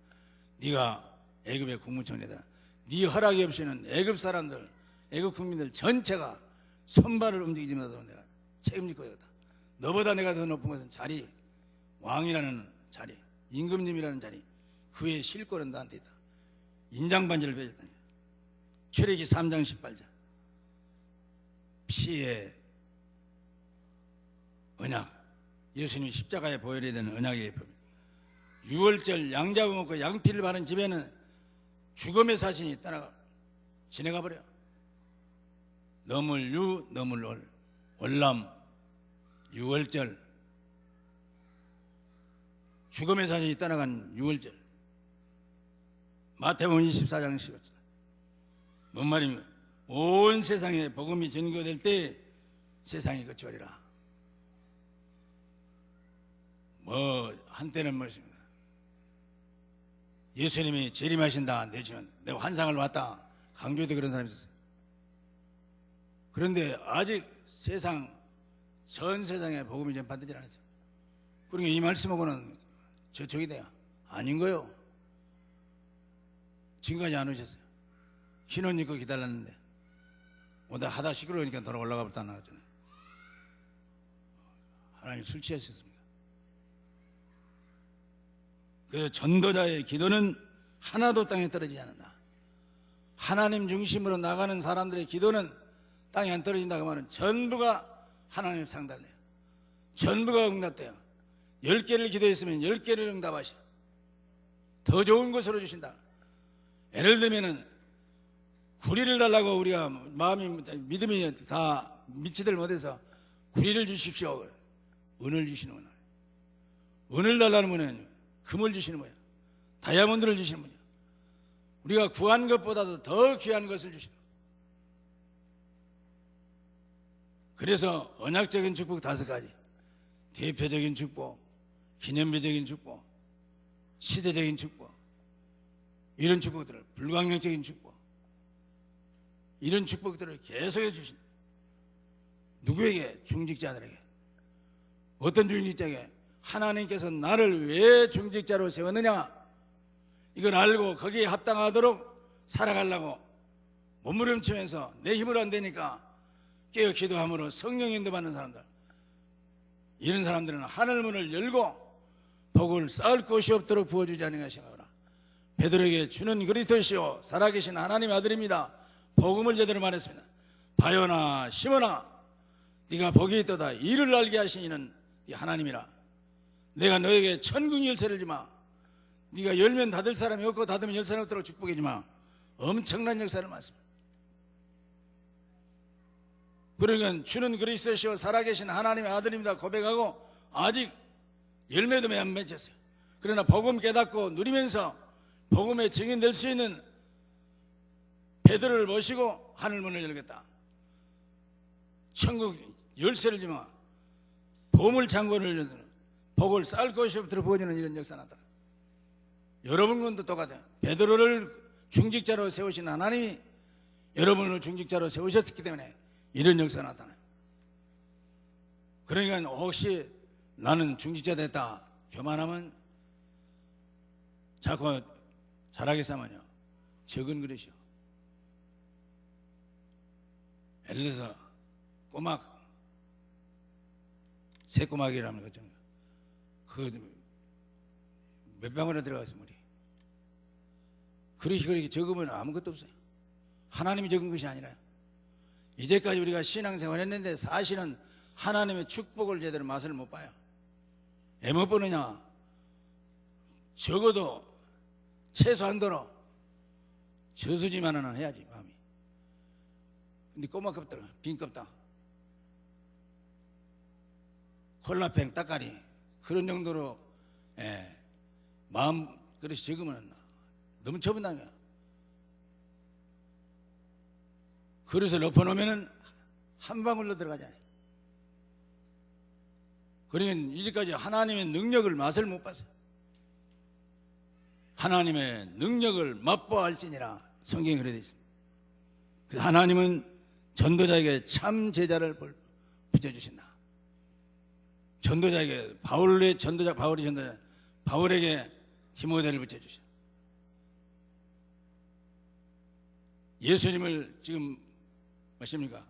네가 애굽의 국무총리다. 네 허락이 없이는 애굽 사람들, 애굽 국민들 전체가 손발을 움직이지 못하도록 내가 책임질 거다. 너보다 내가 더 높은 것은 자리, 왕이라는 자리, 임금님이라는 자리, 그 외의 실권은 나한테 있다. 인장반지를 빼줬다니. 출애기 3장 18절. 피의 언약, 예수님이 십자가에 보혈이 되는 언약의 예표입니다. 6월절 양 잡아먹고 양피를 바른 집에는 죽음의 사신이 떠나가 지내가 버려. 너물유 너물월 월남 6월절 죽음의 사신이 떠나간 6월절. 마태복음 24장 15절. 뭔 말입니까? 온 세상에 복음이 전거될 때 세상이 그치리라. 한때는 뭐였습니까? 예수님이 재림하신다 내지만 내가 환상을 봤다 강조도 그런 사람이 있었어요. 그런데 아직 전 세상에 복음이 전파되지 않았어요. 그러니까 이 말씀하고는 저쪽이 돼요. 아닌 거요. 지금까지 안 오셨어요. 흰옷 입고 기다렸는데 오다 하다 시끄러우니까 돌아 올라가 버렸다 나왔잖아요. 하나님 술 취하셨습니다. 그 전도자의 기도는 하나도 땅에 떨어지지 않는다. 하나님 중심으로 나가는 사람들의 기도는 땅에 안 떨어진다. 그 말은 전부가 하나님 상달돼요. 전부가 응답돼요. 10개를 기도했으면 10개를 응답하셔. 더 좋은 것으로 주신다. 예를 들면은 구리를 달라고 우리가 믿음이 다 미치들 못해서 구리를 주십시오. 은을 주시는 거예요. 은을 달라는 분은 금을 주시는 거예요. 다이아몬드를 주시는 분이에요. 우리가 구한 것보다도 더 귀한 것을 주시는 거예요. 그래서 언약적인 축복 5가지, 대표적인 축복, 기념비적인 축복, 시대적인 축복, 이런 축복들을, 불광명적인 축복, 이런 축복들을 계속해 주신 누구에게? 중직자들에게. 어떤 중직자에게? 하나님께서 나를 왜 중직자로 세웠느냐, 이걸 알고 거기에 합당하도록 살아가려고 몸부림치면서 내 힘으로 안 되니까 깨어 기도함으로 성령 인도받는 사람들, 이런 사람들은 하늘문을 열고 복을 쌓을 곳이 없도록 부어주지 않으냐 생각하라. 베드로에게 주는 그리스도시요 살아계신 하나님의 아들입니다. 복음을 제대로 말했습니다. 바요나 시몬아, 네가 복이 있도다. 이를 알게 하신 이는 하나님이라. 내가 너에게 천국 열쇠를 주마. 네가 열면 닫을 사람이 없고 닫으면 열 사람이 없도록 축복해 주마. 엄청난 역사를 말씀합니다. 그러니까 주는 그리스도시요 살아계신 하나님의 아들입니다 고백하고 아직 열매도 안 맺혔어요. 그러나 복음 깨닫고 누리면서 복음의 증인 될 수 있는 베드로를 모시고 하늘문을 열겠다. 천국 열쇠를 주마. 보물창고를 열는 복을 쌓을 것이 없도록 부어주는 이런 역사 나타나. 여러분과도 똑같아요. 베드로를 중직자로 세우신 하나님이 여러분을 중직자로 세우셨기 때문에 이런 역사가 나타나요. 그러니까 혹시 나는 중직자 됐다 교만하면 자꾸 잘하겠어 하면요, 적은 그릇이요. 예를 들어서 새꼬막이라는 거죠. 그 몇 방울에 들어가서 물이 그릇이 그렇게 적으면 아무것도 없어요. 하나님이 적은 것이 아니라요. 이제까지 우리가 신앙생활 했는데 사실은 하나님의 축복을 제대로 맛을 못 봐요. 왜 못 보느냐? 적어도 최소한도로 저수지만은 해야지 마음이. 근데 꼬막 껍질, 빈 껍다, 콜라팽, 따까리 그런 정도로 마음 그릇이 적으면 너무 처분당해요. 그릇을 엎어놓으면 한 방울로 들어가잖아요. 그러니까 이제까지 하나님의 능력을 맛을 못 봤어요. 하나님의 능력을 맛보할지니라 성경에 그래 되어 있습니다. 그래서 하나님은 전도자에게 참 제자를 붙여주신다. 전도자에게 바울의 전도자, 바울에게 디모데를 붙여주셔. 예수님을 지금 뭐십니까?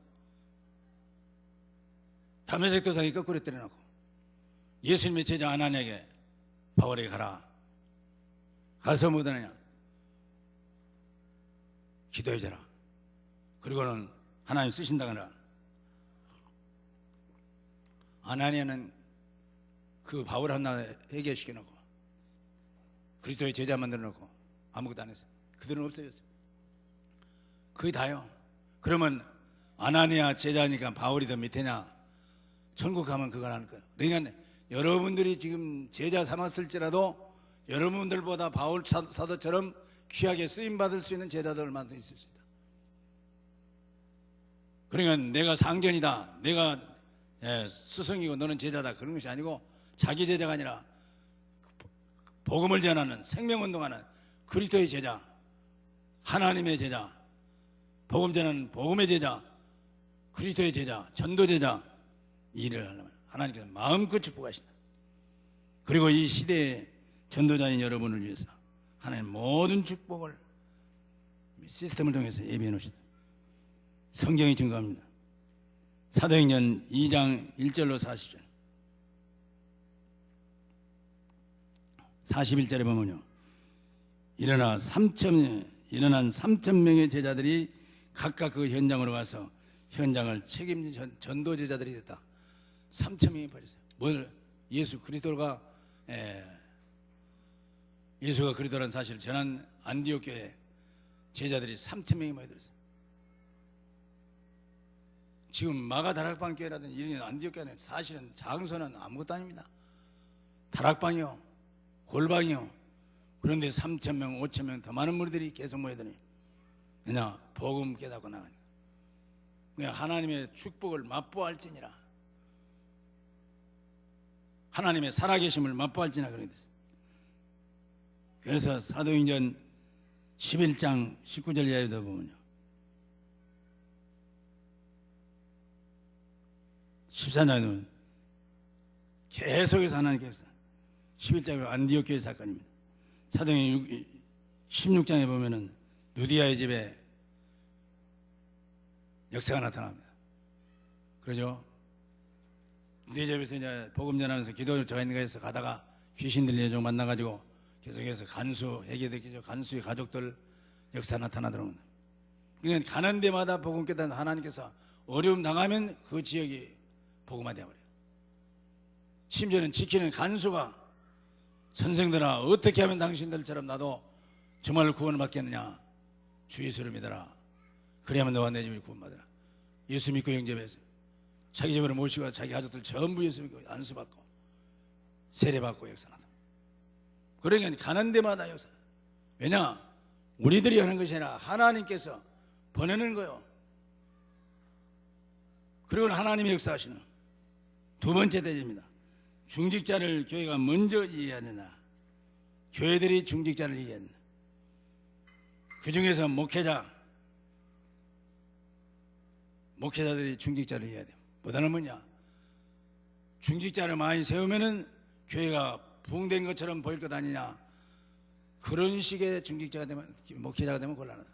다메섹 도상에 거꾸로 때려놓고 예수님의 제자 아나니에게 바울에게 가라. 가서 뭐하느냐? 기도해줘라. 그리고는 하나님 쓰신다거나. 아나니아는 그 바울 하나 해결시켜놓고 그리스도의 제자 만들어놓고 아무것도 안 했어요. 그들은 없어졌어요. 그게 다요. 그러면 아나니아 제자니까 바울이 더 밑에냐? 천국 가면 그걸 하는 거예요. 그러니까 여러분들이 지금 제자 삼았을지라도 여러분들보다 바울 사도처럼 귀하게 쓰임받을 수 있는 제자들 얼마나 있을 수 있다. 그러니까 내가 상전이다, 내가 스승이고 너는 제자다, 그런 것이 아니고 자기 제자가 아니라 복음을 전하는, 생명운동하는 그리스도의 제자, 하나님의 제자, 복음 전하는 복음의 제자, 그리스도의 제자, 전도 제자, 이 일을 하려면 하나님께서 마음껏 축복하신다. 그리고 이 시대의 전도자인 여러분을 위해서 하나님 모든 축복을 시스템을 통해서 예비해 놓으셨다. 성경이 증거합니다. 사도행전 2장 1절로 40절 41절에 보면요, 일어난 3,000명의 제자들이 각각 그 현장으로 가서 현장을 책임진 전도 제자들이 됐다. 3,000명이 버렸어요. 뭘? 예수 그리스도가 예수가 그리스도라는 사실을 전한 안디옥 교회 제자들이 3,000명이 모여들었어요. 지금 마가 다락방 교회라든지 이런 안디옥 교회는 사실은 장소는 아무것도 아닙니다. 다락방이요, 골방이요. 그런데 3,000명, 5,000명 더 많은 무리들이 계속 모여드니 그냥 복음 깨닫고 나가니까 그냥 하나님의 축복을 맛보할지니라, 하나님의 살아계심을 맛보할지나 그렇게 됐어요. 그래서 사도행전 11장 19절 이하에도 보면요, 14장에는 계속해서 하나님께서 11장은 안디옥 교회 사건입니다. 사도행전 16장에 보면은 누디아의 집에 역사가 나타납니다. 그러죠? 누디아의 집에서 이제 복음 전하면서 기도 저가 있는 곳에서 가다가 귀신 들리는 종 만나가지고 계속해서 간수, 회개되기죠. 간수의 가족들 역사 나타나더라고요. 그러니까 가는 데마다 복음 깨닫는 하나님께서 어려움 당하면 그 지역이 복음화 되어버려요. 심지어는 지키는 간수가 선생들아, 어떻게 하면 당신들처럼 나도 정말 구원을 받겠느냐? 주 예수를 믿어라. 그래야만 너와 내 집이 구원받으라. 예수 믿고 영접해서 자기 집으로 모시고 자기 가족들 전부 예수 믿고 안수받고 세례받고 역사하다. 그러니까 가는 데마다 역사. 왜냐? 우리들이 하는 것이 아니라 하나님께서 보내는 거요. 그리고 하나님이 역사하시는 두 번째 대제입니다. 중직자를 교회가 먼저 이해해야 된다. 교회들이 중직자를 이해해야 된다. 그 중에서 목회자들이 중직자를 이해해야 돼요. 뭐다는 뭐냐? 중직자를 많이 세우면은 교회가 부흥된 것처럼 보일 것 아니냐? 그런 식의 중직자가 되면, 목회자가 되면 곤란하다.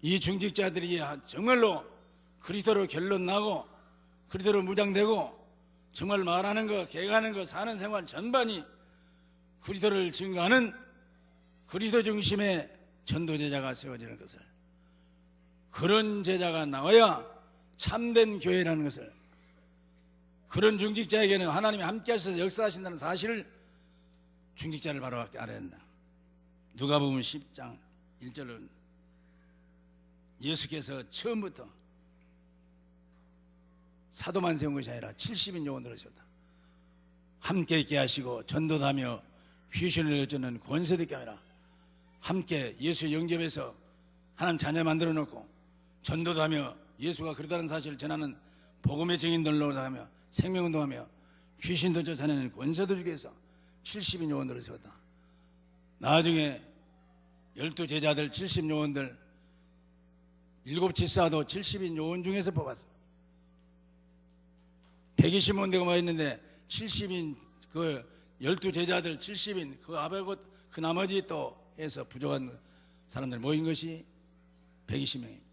이 중직자들이 정말로 그리스도로 결론 나고 그리스도로 무장되고 정말 말하는 것, 계획하는 것, 사는 생활 전반이 그리스도를 증거하는 그리스도 중심의 전도 제자가 세워지는 것을, 그런 제자가 나와야 참된 교회라는 것을, 그런 중직자에게는 하나님이 함께 하셔서 역사하신다는 사실을 중직자를 바로 알아야 된다. 누가복음 10장 1절은 예수께서 처음부터 사도만 세운 것이 아니라 70인 요원들을 세웠다. 함께 있게 하시고 전도하며 귀신을 내쫓는 권세도 있게 하라. 함께 예수 영접해서 하나님 자녀 만들어 놓고 전도도 하며 예수가 그러다는 사실을 전하는 복음의 증인들로 하며 생명운동하며 귀신도 쫓아내는 권세도 주게 해서 70인 요원들을 세웠다. 나중에 12제자들 70요원들 7집사도 70인 요원 중에서 뽑았어. 120명 되고 막 있는데 70인 그 12제자들 70인 그 아베고 그 나머지 또 해서 부족한 사람들 모인 것이 120명입니다.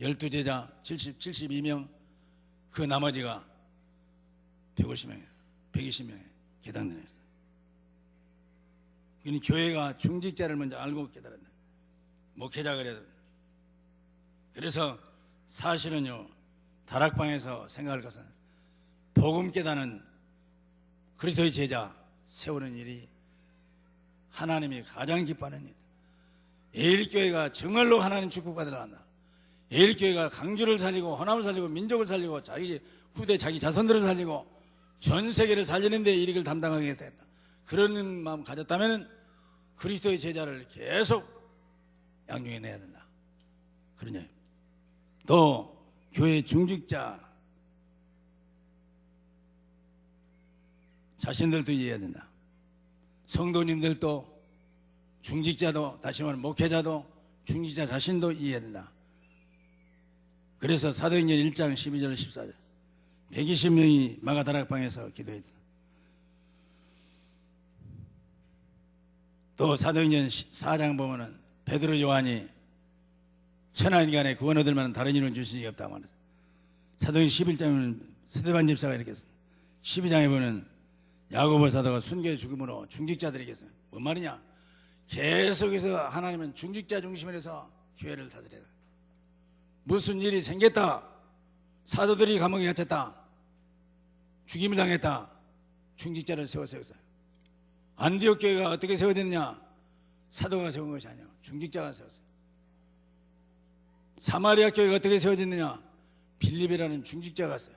12제자 72명 그 나머지가 150명이에요. 120명에 개당되었어요. 그러니 교회가 중직자를 먼저 알고 깨달았다. 목회자 그래도. 그래서 사실은요, 다락방에서 생각할 것은 복음 깨닫는 그리스도의 제자 세우는 일이 하나님이 가장 기뻐하는 일. 에일교회가 정말로 하나님 축복받으러 간다. 에일교회가 강주를 살리고 호남을 살리고 민족을 살리고 자기 후대 자기 자손들을 살리고 전 세계를 살리는 데 일익을 담당하게 됐다. 그런 마음 가졌다면 그리스도의 제자를 계속 양육해 내야 된다. 그러냐. 또 교회 중직자 자신들도 이해해야 된다. 성도님들도 중직자도 다시 말하면 목회자도 중직자 자신도 이해해야 된다. 그래서 사도행전 1장 12절 14절 120명이 마가다락방에서 기도했다. 또 사도행전 4장 보면은 베드로 요한이 천하인간에 구원 얻을 만한 다른 이유는 주신 적이 없다고 말했어요. 사도행전 11장에는 스데반 집사가 이렇게 했어요. 12장에 보면 야고보 사도가 순교의 죽음으로 중직자들에게 했어요. 뭔 말이냐? 계속해서 하나님은 중직자 중심으로 해서 교회를 다스려라. 무슨 일이 생겼다. 사도들이 감옥에 갇혔다. 죽임을 당했다. 중직자를 세웠어요. 안디옥 교회가 어떻게 세워졌느냐? 사도가 세운 것이 아니야. 중직자가 세웠어요. 사마리아 교회가 어떻게 세워졌느냐? 빌립이라는 중직자가 왔어요.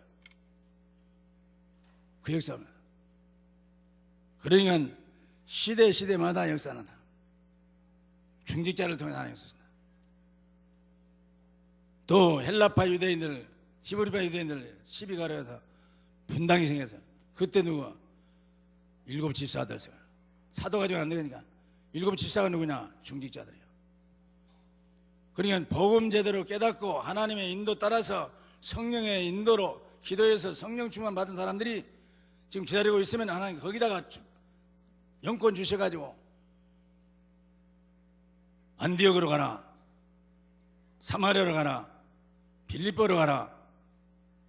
그 역사입니다. 그러니까 시대마다 역사는 중직자를 통해 하는 역사입니다. 또 헬라파 유대인들, 히브리파 유대인들 시비 가려서 분당이 생겨서 그때 누구? 7집사들 세워요. 사도 가지고 안 되니까 7집사가 누구냐? 중직자들이에요. 그러니까 복음 제대로 깨닫고 하나님의 인도 따라서 성령의 인도로 기도해서 성령 충만 받은 사람들이 지금 기다리고 있으면 하나님 거기다가 영권 주셔가지고 안디옥으로 가라, 사마리아로 가라, 빌립보로 가라,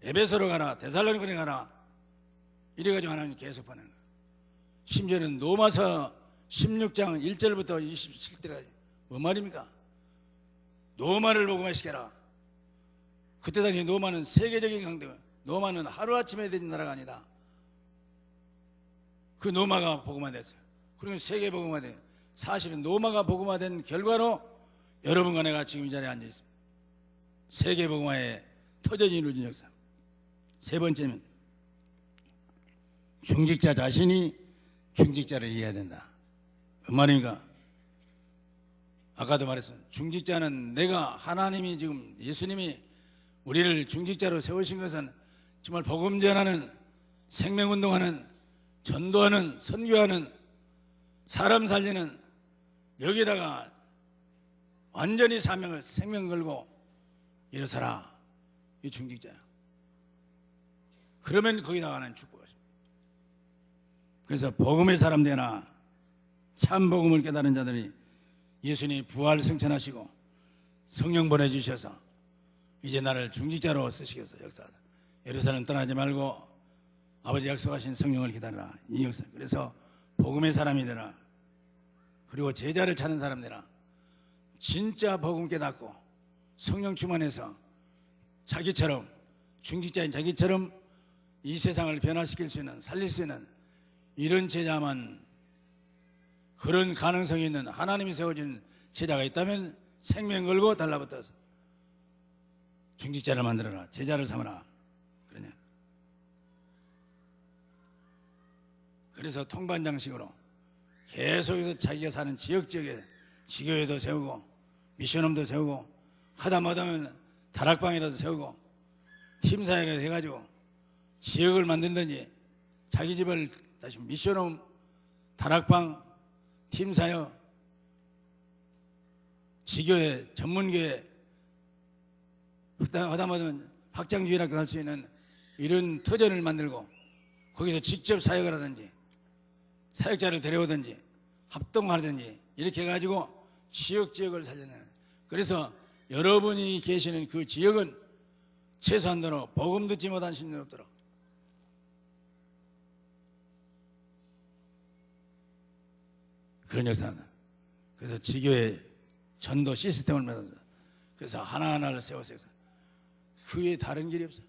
에베소로 가라, 데살로니가에 가라, 이래가지고 하나님 계속 보내는 거예요. 심지어는 로마서 16장 1절부터 27절까지 뭔 말입니까? 로마를 복음화시켜라. 그때 당시 로마는 세계적인 강대국, 로마는 하루아침에 된 나라가 아니다. 그 로마가 복음화됐어요. 그리고 세계 복음화된, 사실은 로마가 복음화된 결과로 여러분과 내가 지금 이 자리에 앉아 있습니다. 세계 복음화의 터전이 이루어진 역사. 세 번째는 중직자 자신이 중직자를 이해해야 된다. 그 말입니까? 아까도 말했어요. 중직자는 내가 하나님이 지금 예수님이 우리를 중직자로 세우신 것은 정말 복음 전하는, 생명운동하는, 전도하는, 선교하는, 사람 살리는, 여기다가 완전히 사명을 생명 걸고 일어서라. 이 중직자야. 그러면 거기다가 하는 축복하죠. 그래서 복음의 사람 되나 참 복음을 깨달은 자들이 예수님이 부활 승천하시고 성령 보내주셔서 이제 나를 중직자로 쓰시겠어. 역사하다. 예루살렘 떠나지 말고 아버지 약속하신 성령을 기다려라. 이 역사. 그래서 복음의 사람이 되라. 그리고 제자를 찾는 사람 되라. 진짜 복음 깨닫고 성령 충만해서 자기처럼, 중직자인 자기처럼 이 세상을 변화시킬 수 있는, 살릴 수 있는 이런 제자만, 그런 가능성이 있는 하나님이 세워진 제자가 있다면 생명 걸고 달라붙어서 중직자를 만들어라. 제자를 삼아라. 그러냐. 그래서 통반장식으로 계속해서 자기가 사는 지역에 지교회도 세우고 미션홈도 세우고 하다 못하면 다락방이라도 세우고 팀사회를 해가지고 지역을 만들든지 자기 집을 다시 미션홈, 다락방, 팀사역, 지교회, 전문교회, 하다못하면 확장주일학교 할 수 있는 이런 터전을 만들고 거기서 직접 사역을 하든지 사역자를 데려오든지 합동하든지 이렇게 해가지고 지역을 살려내는, 그래서 여러분이 계시는 그 지역은 최소한도로 복음 듣지 못한 심령이 없도록 그런 역사는, 그래서 지교의 전도 시스템을 만든다. 그래서 하나하나를 세워서 그 외에 다른 길이 없어요.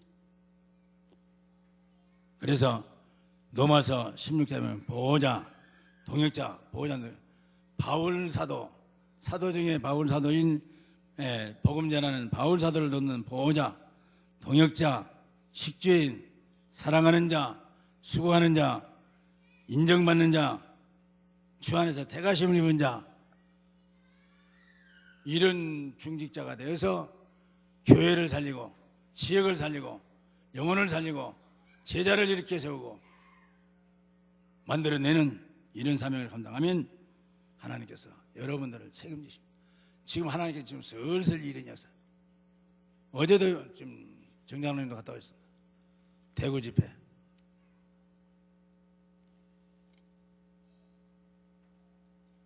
그래서 로마서 16장에 보면 보호자, 동역자, 보호자인데 바울 사도 중에 바울 사도인 복음 전하는 바울 사도를 돕는 보호자, 동역자, 식주인, 사랑하는 자, 수고하는 자, 인정받는 자, 주 안에서 대가심을 입은 자, 이런 중직자가 되어서 교회를 살리고 지역을 살리고 영혼을 살리고 제자를 일으켜 세우고 만들어내는 이런 사명을 감당하면 하나님께서 여러분들을 책임지십니다. 지금 하나님께서 지금 슬슬 일이 있어요. 어제도 좀 정장로님도 갔다 오셨습니다. 대구 집회.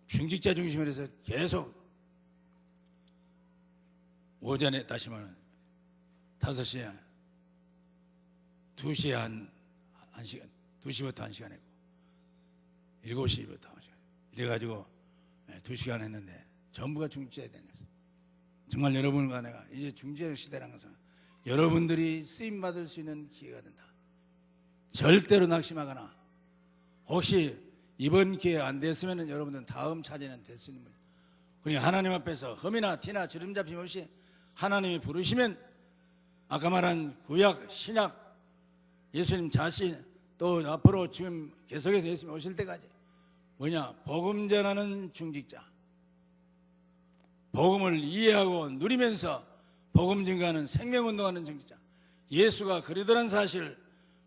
중직자 중심으로 해서 계속 오전에 다시 말하면 5시에 2시에 한 시간, 2시부터 1시간 했고 7시부터 1시간 이래가지고 2시간 했는데 전부가 중직자에 되는 거예요. 정말 여러분과 내가 이제 중직자 시대라는 것은 여러분들이 쓰임받을 수 있는 기회가 된다. 절대로 낙심하거나 혹시 이번 기회 안 됐으면 여러분들은 다음 차례는 될 수 있는 거예요. 그러니까 하나님 앞에서 흠이나 티나 주름 잡힘 없이 하나님이 부르시면 아까 말한 구약, 신약, 예수님 자신 또 앞으로 지금 계속해서 예수님 오실 때까지 뭐냐, 복음 전하는 중직자, 복음을 이해하고 누리면서 복음 증가하는 생명운동하는 중직자, 예수가 그리더란 사실을,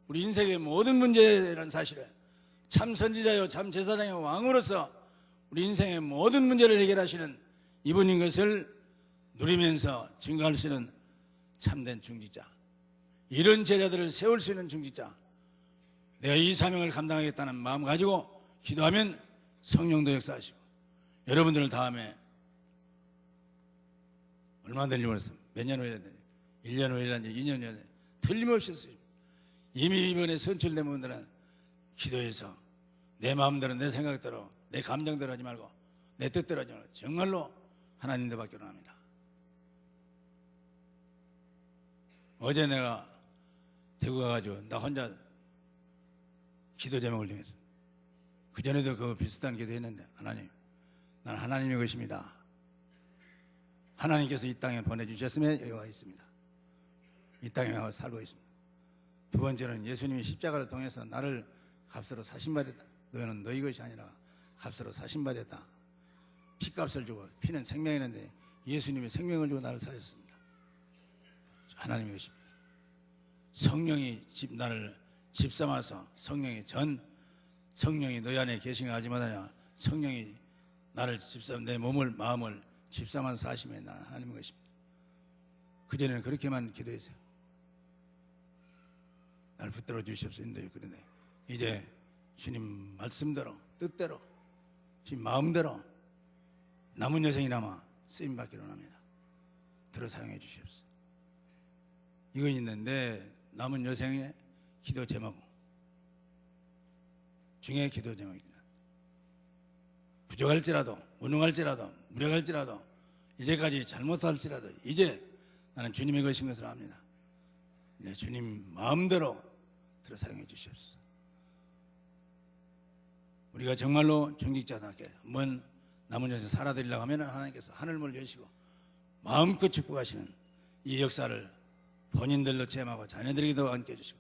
우리 인생의 모든 문제라는 사실을 참 선지자요 참 제사장의 왕으로서 우리 인생의 모든 문제를 해결하시는 이분인 것을 누리면서 증거할 수 있는 참된 중직자, 이런 제자들을 세울 수 있는 중직자, 내가 이 사명을 감당하겠다는 마음 가지고 기도하면 성령도 역사하시고 여러분들을 다음에 얼마나 될지 모르겠어요. 몇 년 후에 1년 후에라든지 2년 후에 틀림없이 있어요. 이미 이번에 선출된 분들은 기도해서 내 마음대로 내 생각대로 내 감정대로 하지 말고 내 뜻대로 하지 말고 정말로 하나님들 받기로 합니다. 어제 내가 대구 가가지고 나 혼자 기도 제목을 정했어. 그전에도 그 비슷한 기도 했는데, 하나님, 난 하나님의 것입니다. 하나님께서 이 땅에 보내주셨으면 여기 와 있습니다. 이 땅에 와 살고 있습니다. 두 번째는 예수님이 십자가를 통해서 나를 값으로 사신받았다. 너희는 너희 것이 아니라 값으로 사신받았다. 피값을 주고, 피는 생명이었는데 예수님이 생명을 주고 나를 사셨습니다. 하나님의 것입니다. 성령이 나를 집삼아서 성령이 너희 안에 계시게 하지 못하냐, 성령이 나를 집삼, 내 몸을 마음을 집삼아서 사시면 나는 하나님의 것입니다. 그전에는 그렇게만 기도했어요. 나를 붙들어 주시옵소서. 그런데 이제 주님 말씀대로 뜻대로 주님 마음대로 남은 여생이 남아 쓰임받기로 합니다. 들어 사용해 주시옵소서. 이건 있는데 남은 여생의 기도 제목 중에 기도 제목입니다. 부족할지라도 무능할지라도 무력할지라도 이제까지 잘못할지라도 이제 나는 주님의 것인 것을 압니다. 이제 주님 마음대로 들어 사용해 주시옵소서. 우리가 정말로 중직자답게 한번 남은 여생 살아드리려고 하면 하나님께서 하늘문을 여시고 마음껏 축복하시는 이 역사를 본인들도 체험하고 자녀들에게도 함께 해주시고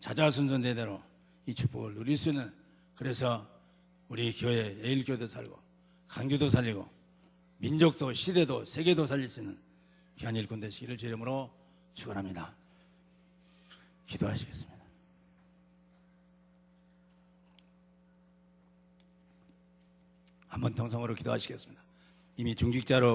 자자손손 대대로 이 축복을 누릴 수 있는, 그래서 우리 교회 예일교도 살고 강교도 살리고 민족도 시대도 세계도 살릴 수 있는 귀한 일꾼 되시기를 주 이름으로 축원합니다. 기도하시겠습니다. 한번 통성으로 기도하시겠습니다. 이미 중직자로